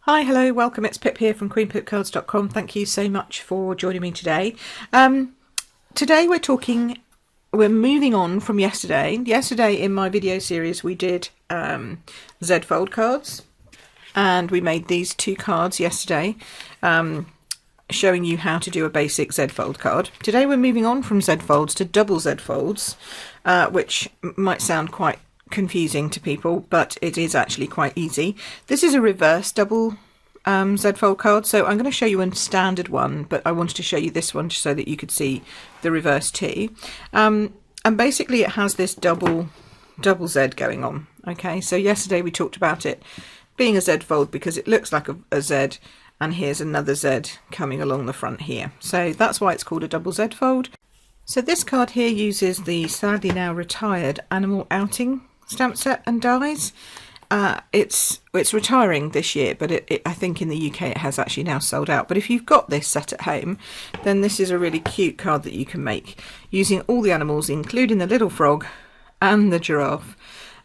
Hi, hello, welcome. It's Pip here from queenpipcards.com. Thank you so much for joining me today. Today we're moving on from yesterday. Yesterday in my video series we did Z-fold cards, and we made these two cards yesterday, showing you how to do a basic Z-fold card. Today we're moving on from Z-folds to double Z-folds, which might sound quite confusing to people, but it is actually quite easy. This is a reverse double Z-fold card, so I'm going to show you a standard one, but I wanted to show you this one just so that you could see the reverse too. And basically it has this double Z going on. Okay, so yesterday we talked about it being a Z-fold because it looks like a Z, and here's another Z coming along the front here. So that's why it's called a double Z-fold. So this card here uses the sadly now retired Animal Outing stamp set and dies. It's retiring this year, but I think in the UK it has actually now sold out. But if you've got this set at home, then this is a really cute card that you can make using all the animals, including the little frog and the giraffe,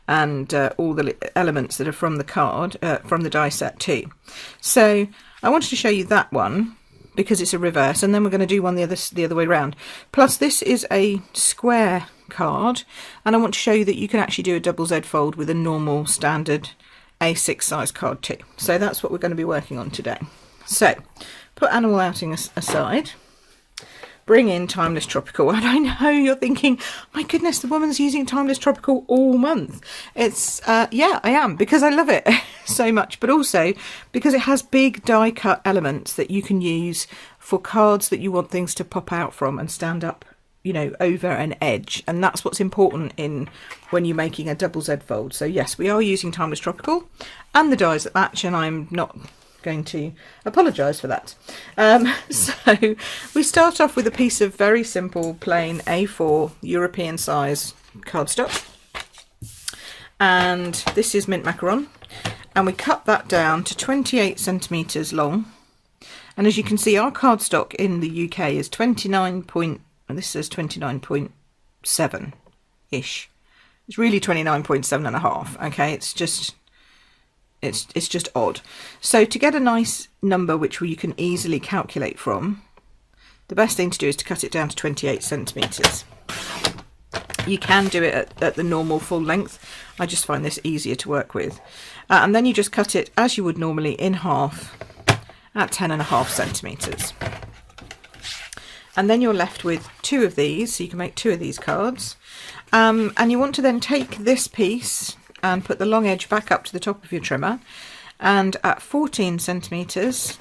and all the elements that are from the card, from the die set too. So I wanted to show you that one because it's a reverse, and then we're going to do one the other way around. Plus this is a square card, and I want to show you that you can actually do a double Z fold with a normal standard A6 size card too. So that's what we're going to be working on today. So put Animal Outing aside, bring in Timeless Tropical, and I know you're thinking, my goodness, the woman's using Timeless Tropical all month. It's yeah, I am, because I love it so much, but also because it has big die cut elements that you can use for cards that you want things to pop out from and stand up, you know, over an edge, and that's what's important in when you're making a double Z fold. So yes, we are using Timeless Tropical and the dies that match, and I'm not going to apologise for that. So we start off with a piece of very simple plain A4 European size cardstock, and this is mint macaron, and we cut that down to 28 centimetres long. And as you can see, our cardstock in the UK is 29 point, and this says 29.7 ish. It's really 29.7 and a half. Okay, it's just odd. So to get a nice number which you can easily calculate from, the best thing to do is to cut it down to 28 centimetres. You can do it at the normal full length. I just find this easier to work with. And then you just cut it as you would normally in half at 10.5 centimetres. And then you're left with two of these, so you can make two of these cards. And you want to then take this piece and put the long edge back up to the top of your trimmer, and at 14 centimetres,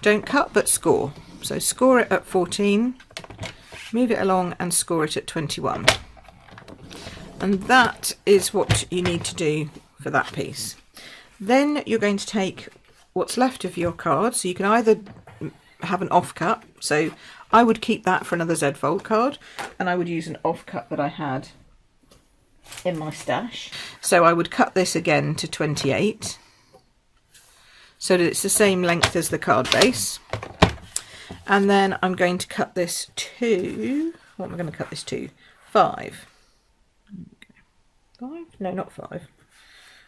don't cut but score. So score it at 14, move it along and score it at 21. And that is what you need to do for that piece. Then you're going to take what's left of your card, so you can either have an offcut, so I would keep that for another Z fold card, and I would use an offcut that I had in my stash. So I would cut this again to 28 so that it's the same length as the card base, and then I'm going to cut this to, what am I going to cut this to? 5. No, not 5.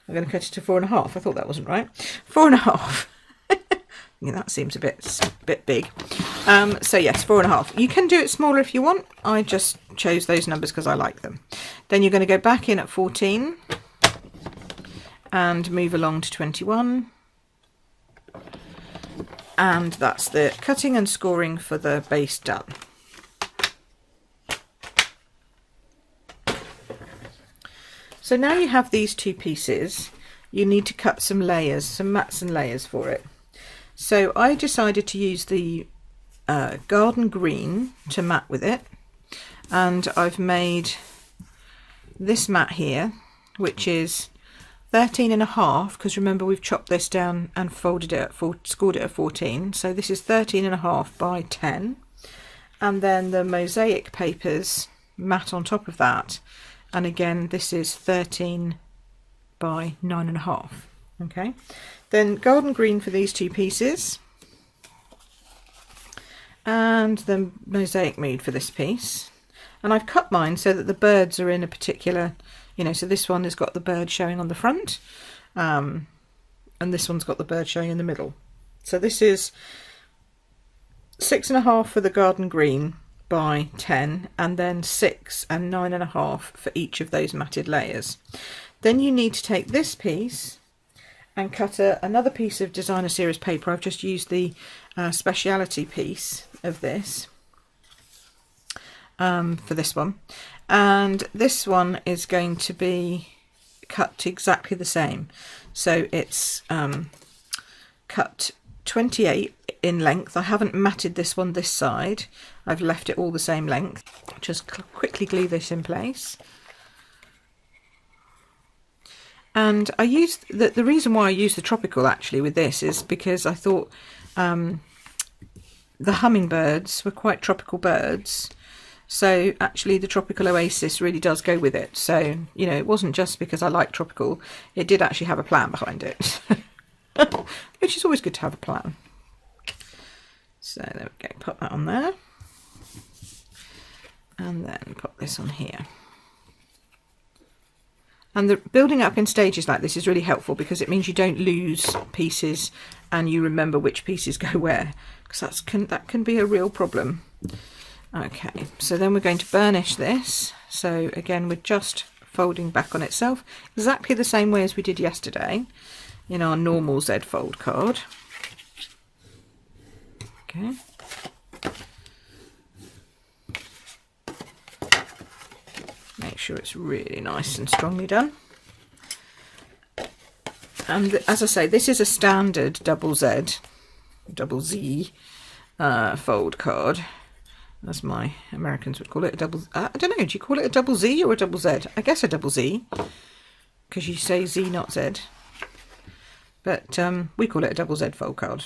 I'm going to cut it to 4.5. I thought that wasn't right. 4.5. Yeah, that seems a bit big. So yes, 4.5. You can do it smaller if you want. I just chose those numbers because I like them. Then you're going to go back in at 14 and move along to 21. And that's the cutting and scoring for the base done. So now you have these two pieces, you need to cut some layers, some mats and layers for it. So I decided to use the garden green to mat with it, and I've made this mat here, which is 13.5, because remember we've chopped this down and folded it scored it at 14, so this is 13.5 by 10, and then the mosaic papers mat on top of that, and again this is 13 by 9.5. Okay, then garden green for these two pieces, and the mosaic mood for this piece. And I've cut mine so that the birds are in a particular, you know, so this one has got the bird showing on the front, and this one's got the bird showing in the middle. So this is 6.5 for the garden green by 10, and then 6 and 9.5 for each of those matted layers. Then you need to take this piece and cut another piece of designer series paper. I've just used the speciality piece of this for this one, and this one is going to be cut exactly the same. So it's cut 28 in length. I haven't matted this one this side, I've left it all the same length. Just quickly glue this in place. And I used the reason why I used the tropical actually with this is because I thought the hummingbirds were quite tropical birds, so actually the tropical oasis really does go with it. So, you know, it wasn't just because I like tropical, it did actually have a plan behind it. Which is always good to have a plan. So there we go, pop that on there, and then pop this on here. And the building up in stages like this is really helpful because it means you don't lose pieces and you remember which pieces go where, because that can be a real problem. Okay, so then we're going to burnish this. So again, we're just folding back on itself exactly the same way as we did yesterday in our normal Z fold card. Okay. Make sure it's really nice and strongly done. And as I say, this is a standard double Z fold card, as my Americans would call it. A double, I don't know, do you call it a double Z or a double Z? I guess a double Z, because you say Z, not Z. But we call it a double Z fold card,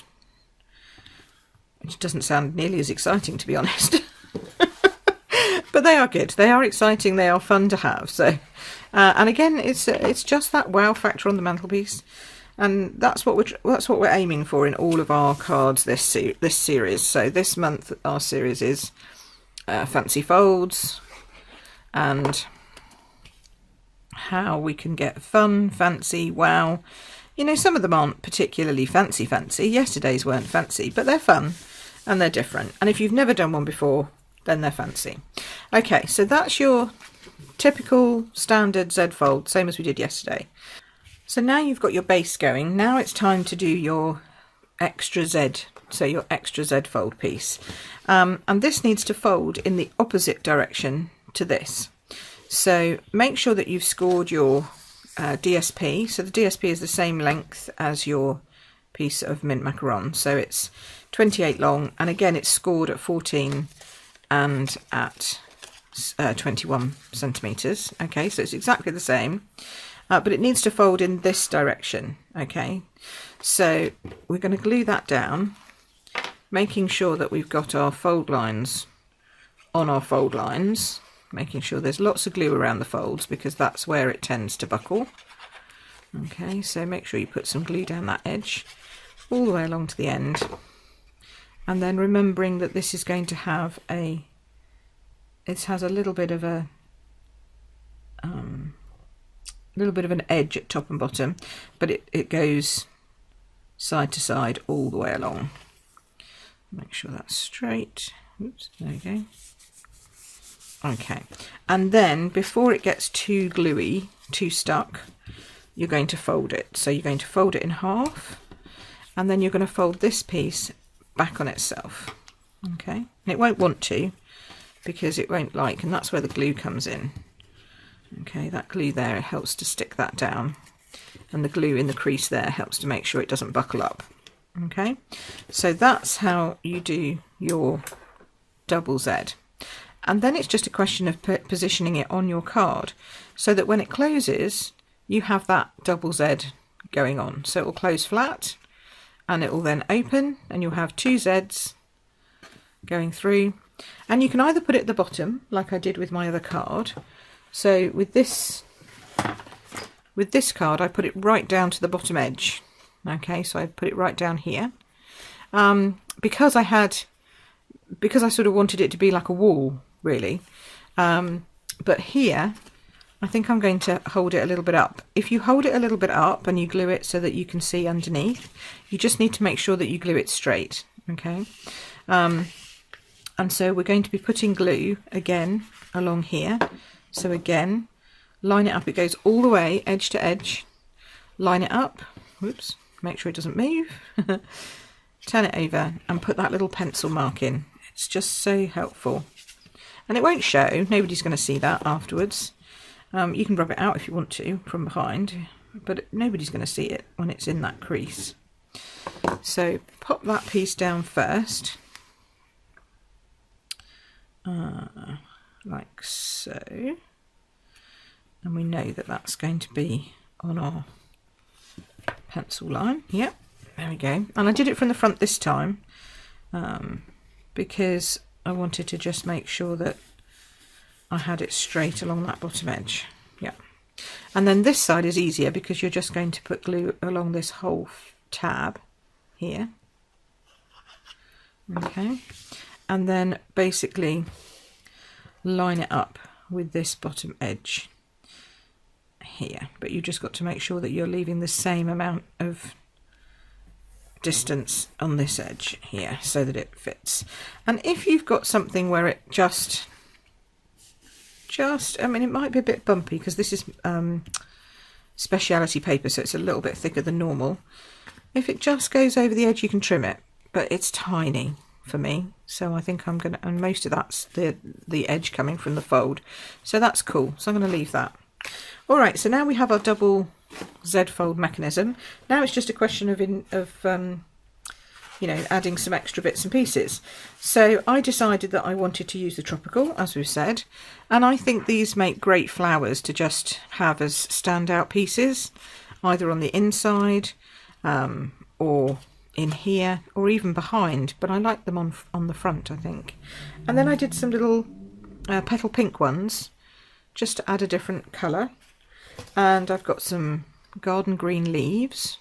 which doesn't sound nearly as exciting, to be honest. But they are good, they are exciting, they are fun to have. So, and again, it's just that wow factor on the mantelpiece, and that's what we're aiming for in all of our cards this series. So this month our series is fancy folds, and how we can get fun, fancy, wow. You know, some of them aren't particularly fancy. Yesterday's weren't fancy, but they're fun and they're different. And if you've never done one before, then they're fancy. Okay, so that's your typical standard Z fold, same as we did yesterday. So now you've got your base going. Now it's time to do your extra Z, so your extra Z fold piece. And this needs to fold in the opposite direction to this. So make sure that you've scored your DSP. So the DSP is the same length as your piece of mint macaron. So it's 28 long, and again it's scored at 14 and at 21 centimeters. Okay, so it's exactly the same, but it needs to fold in this direction. Okay, so we're going to glue that down, making sure that we've got our fold lines on our fold lines, making sure there's lots of glue around the folds because that's where it tends to buckle. Okay, so make sure you put some glue down that edge all the way along to the end. And then remembering that this is going to have it has a little bit of an edge at top and bottom, but it goes side to side all the way along. Make sure that's straight. Oops, there we go. Okay, and then before it gets too gluey, too stuck, you're going to fold it. So you're going to fold it in half, and then you're going to fold this piece back on itself. Okay, and it won't want to because it won't like, and that's where the glue comes in. Okay, that glue there helps to stick that down, and the glue in the crease there helps to make sure it doesn't buckle up. Okay, so that's how you do your double Z. And then it's just a question of positioning it on your card so that when it closes you have that double Z going on. So it will close flat and it will then open, and you'll have two Zs going through, and you can either put it at the bottom like I did with my other card. So with this card I put it right down to the bottom edge. Okay, so I put it right down here because I sort of wanted it to be like a wall really, but here I think I'm going to hold it a little bit up. If you hold it a little bit up and you glue it so that you can see underneath, you just need to make sure that you glue it straight, okay? And so we're going to be putting glue again along here. So again, line it up. It goes all the way edge to edge. Line it up. Whoops. Make sure it doesn't move. Turn it over and put that little pencil mark in. It's just so helpful. And it won't show. Nobody's going to see that afterwards. You can rub it out if you want to from behind, but nobody's going to see it when it's in that crease. So pop that piece down first, like so, and we know that that's going to be on our pencil line. Yep, there we go. And I did it from the front this time because I wanted to just make sure that I had it straight along that bottom edge. Yeah. And then this side is easier because you're just going to put glue along this whole tab here. Okay. And then basically line it up with this bottom edge here. But you just got to make sure that you're leaving the same amount of distance on this edge here so that it fits. And if you've got something where it just I mean, it might be a bit bumpy because this is speciality paper, so it's a little bit thicker than normal. If it just goes over the edge, you can trim it, but it's tiny for me, so I think I'm gonna, and most of that's the edge coming from the fold, so that's cool. So I'm going to leave that. All right, so now we have our double Z fold mechanism. Now it's just a question of you know, adding some extra bits and pieces. So I decided that I wanted to use the tropical, as we've said, and I think these make great flowers to just have as standout pieces, either on the inside or in here or even behind, but I like them on the front, I think. And then I did some little petal pink ones just to add a different colour, and I've got some garden green leaves,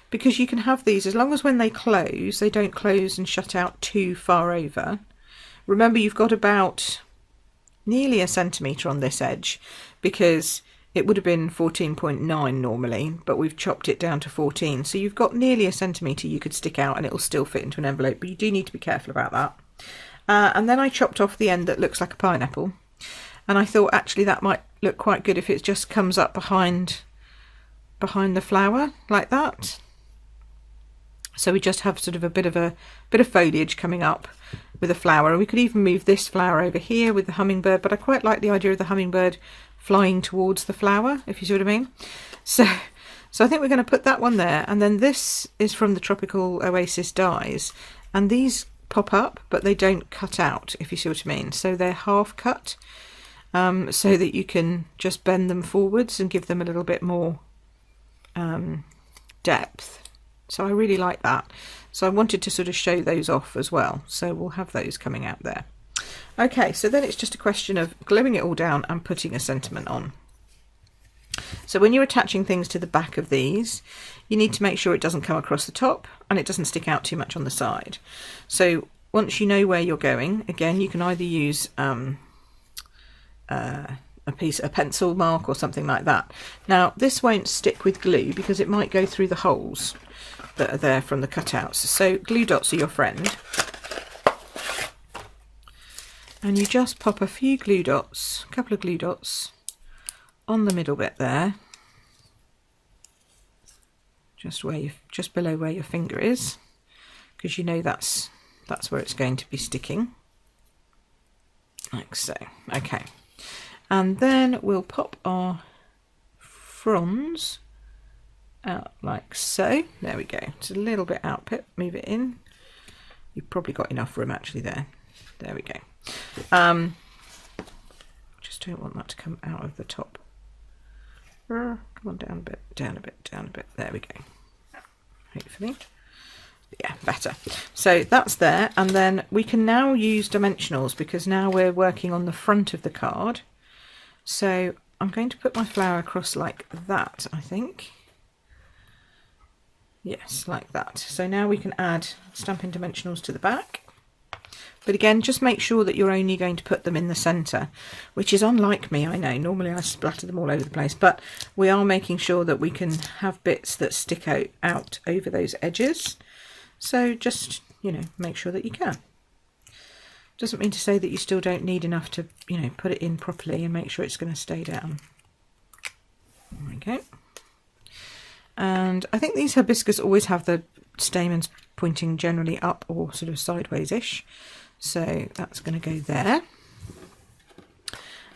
because you can have these as long as when they close, they don't close and shut out too far over. Remember, you've got about nearly 1 centimetre on this edge, because it would have been 14.9 normally, but we've chopped it down to 14. So you've got nearly 1 centimetre you could stick out and it will still fit into an envelope, but you do need to be careful about that. And then I chopped off the end that looks like a pineapple. And I thought actually that might look quite good if it just comes up behind the flower like that. So we just have sort of a bit of foliage coming up with a flower. And we could even move this flower over here with the hummingbird, but I quite like the idea of the hummingbird flying towards the flower, if you see what I mean. So I think we're going to put that one there, and then this is from the Tropical Oasis dies, and these pop up but they don't cut out, if you see what I mean. So they're half cut, so that you can just bend them forwards and give them a little bit more depth. So I really like that. So I wanted to sort of show those off as well. So we'll have those coming out there. Okay, so then it's just a question of gluing it all down and putting a sentiment on. So when you're attaching things to the back of these, you need to make sure it doesn't come across the top and it doesn't stick out too much on the side. So once you know where you're going, again, you can either use a pencil mark or something like that. Now this won't stick with glue because it might go through the holes that are there from the cutouts. So glue dots are your friend. And you just pop a few glue dots, a couple of glue dots on the middle bit there, just below where your finger is, because you know that's where it's going to be sticking, like so. Okay, and then we'll pop our fronds out like so. There we go. It's a little bit out, Pip. Move it in. You've probably got enough room actually there. There we go. Just don't want that to come out of the top. Come on, down a bit, down a bit, down a bit. There we go. Hopefully. Yeah, better. So that's there, and then we can now use dimensionals because now we're working on the front of the card. So I'm going to put my flower across like that, I think. Yes, like that. So now we can add Stampin' Dimensionals to the back. But again, just make sure that you're only going to put them in the centre, which is unlike me, I know. Normally I splatter them all over the place, but we are making sure that we can have bits that stick out over those edges. So just, you know, make sure that you can. Doesn't mean to say that you still don't need enough to, you know, put it in properly and make sure it's going to stay down. There we go. And I think these hibiscus always have the stamens pointing generally up or sort of sideways-ish. So that's going to go there.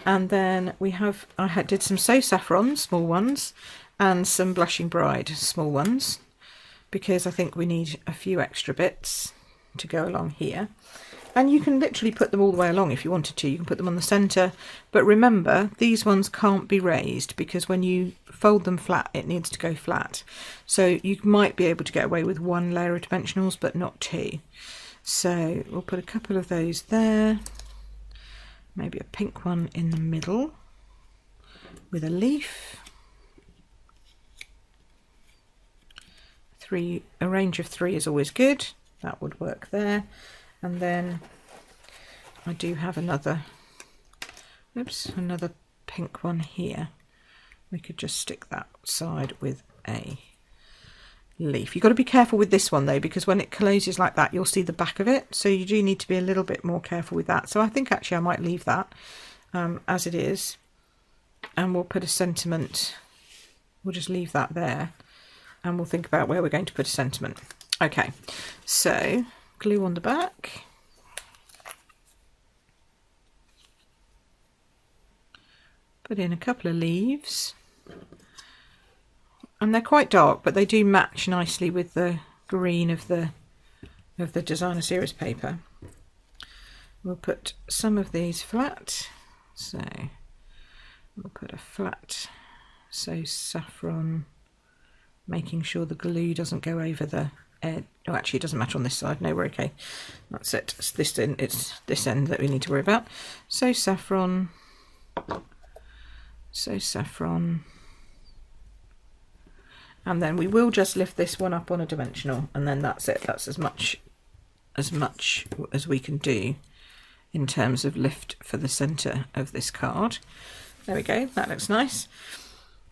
And then we have, did some So Saffron, small ones, and some Blushing Bride, small ones, because I think we need a few extra bits to go along here. And you can literally put them all the way along if you wanted to. You can put them on the centre, but remember these ones can't be raised because when you fold them flat it needs to go flat. So you might be able to get away with one layer of dimensionals but not two. So we'll put a couple of those there, maybe a pink one in the middle with a leaf. A range of 3 is always good, that would work there. And then I do have another pink one here. We could just stick that side with a leaf. You've got to be careful with this one though, because when it closes like that you'll see the back of it, so you do need to be a little bit more careful with that. So I think actually I might leave that as it is, and we'll put a sentiment, we'll just leave that there and we'll think about where we're going to put a sentiment. Okay, so glue on the back, put in a couple of leaves, and they're quite dark but they do match nicely with the green of the designer series paper. We'll put some of these flat, so we'll put a flat So Saffron, making sure the glue doesn't go over the edge. Oh, actually it doesn't matter on this side. No, we're okay. That's it. It's this end that we need to worry about. So Saffron, So Saffron, and then we will just lift this one up on a dimensional, and then that's it. That's as much as we can do in terms of lift for the centre of this card. There we go. That looks nice.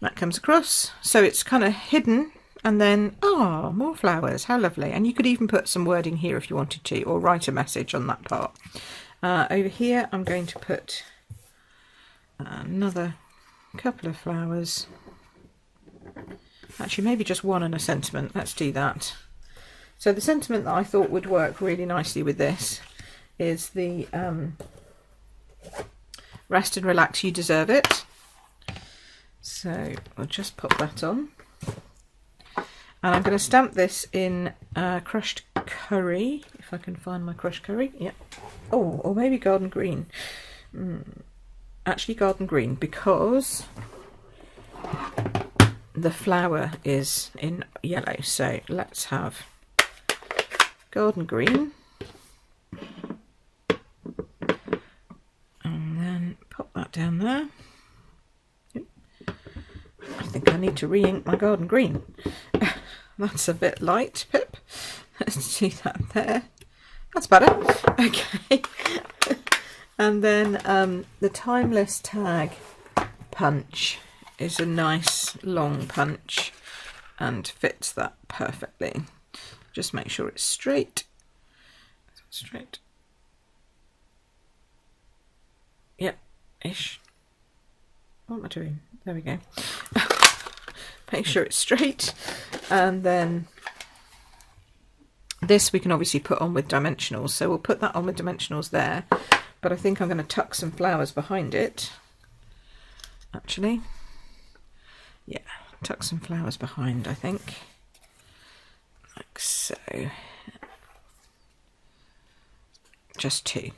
That comes across, so it's kind of hidden. And then, oh, more flowers, how lovely. And you could even put some wording here if you wanted to, or write a message on that part. Over here I'm going to put another couple of flowers. Actually, maybe just one and a sentiment. Let's do that. So the sentiment that I thought would work really nicely with this is the rest and relax, you deserve it. So we'll just pop that on. And I'm going to stamp this in crushed curry, if I can find my crushed curry. Yeah. Oh, or maybe garden green. Actually garden green, because the flower is in yellow. So let's have garden green. And then pop that down there. I think I need to re-ink my garden green. That's a bit light, Pip. Let's do that there. That's better. Okay. And then the Timeless Tag punch is a nice long punch and fits that perfectly. Just make sure it's straight. Straight. Yep, ish. What am I doing? There we go. Make sure it's straight, and then this we can obviously put on with dimensionals, so we'll put that on with dimensionals there, but I think I'm going to tuck some flowers behind it actually. Yeah, tuck some flowers behind, I think, like so. Just two.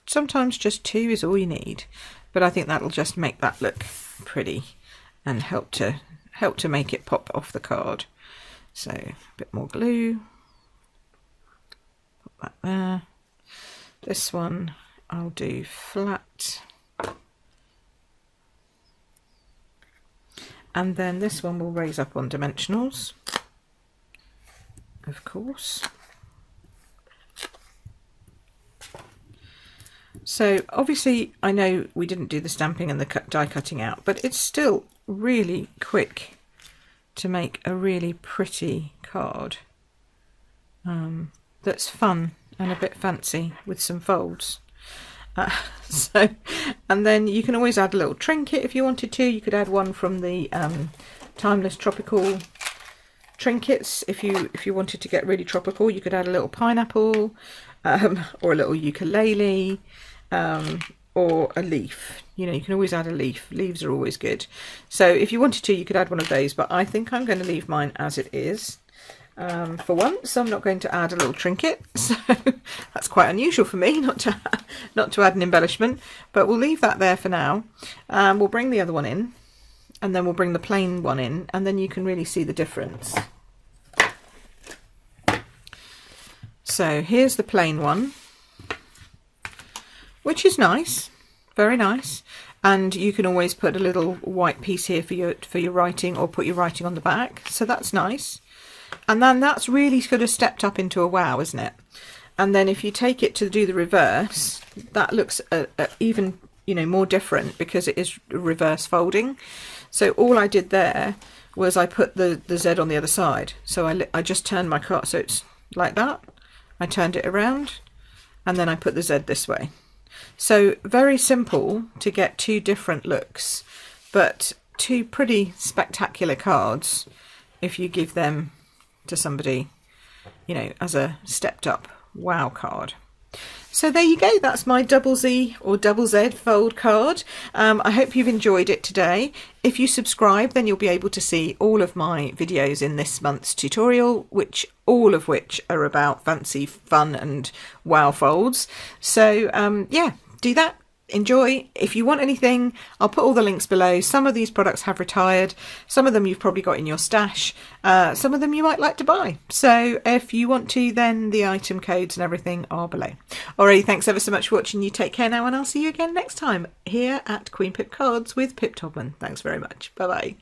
Sometimes just two is all you need, but I think that'll just make that look pretty and help to make it pop off the card. So a bit more glue, put that there. This one I'll do flat, and then this one will raise up on dimensionals, of course. So obviously I know we didn't do the stamping and the die cutting out, but it's still really quick to make a really pretty card that's fun and a bit fancy with some folds. And then you can always add a little trinket if you wanted to. You could add one from the Timeless Tropical trinkets. If you wanted to get really tropical, you could add a little pineapple, or a little ukulele, or a leaf. You know, you can always add a leaf. Leaves are always good. So if you wanted to, you could add one of those, but I think I'm going to leave mine as it is. For once, I'm not going to add a little trinket, so that's quite unusual for me, not to add an embellishment, but we'll leave that there for now. We'll bring the other one in, and then we'll bring the plain one in, and then you can really see the difference. So here's the plain one, which is nice, very nice, and you can always put a little white piece here for your writing, or put your writing on the back, so that's nice. And then that's really sort of stepped up into a wow, isn't it? And then if you take it to do the reverse, that looks even, you know, more different, because it is reverse folding. So all I did there was I put the Z on the other side. So I just turned my card, so it's like that. I turned it around, and then I put the Z this way. So very simple to get two different looks, but two pretty spectacular cards if you give them to somebody, you know, as a stepped up wow card. So there you go, that's my double Z or double Z fold card. I hope you've enjoyed it today. If you subscribe, then you'll be able to see all of my videos in this month's tutorial, all of which are about fancy, fun and wow folds. So yeah, do that. Enjoy. If you want anything, I'll put all the links below. Some of these products have retired, some of them you've probably got in your stash, some of them you might like to buy. So if you want to, then the item codes and everything are below. Alright, thanks ever so much for watching. You take care now, and I'll see you again next time here at Queen Pip Cards with Pip Todman. Thanks very much. Bye bye.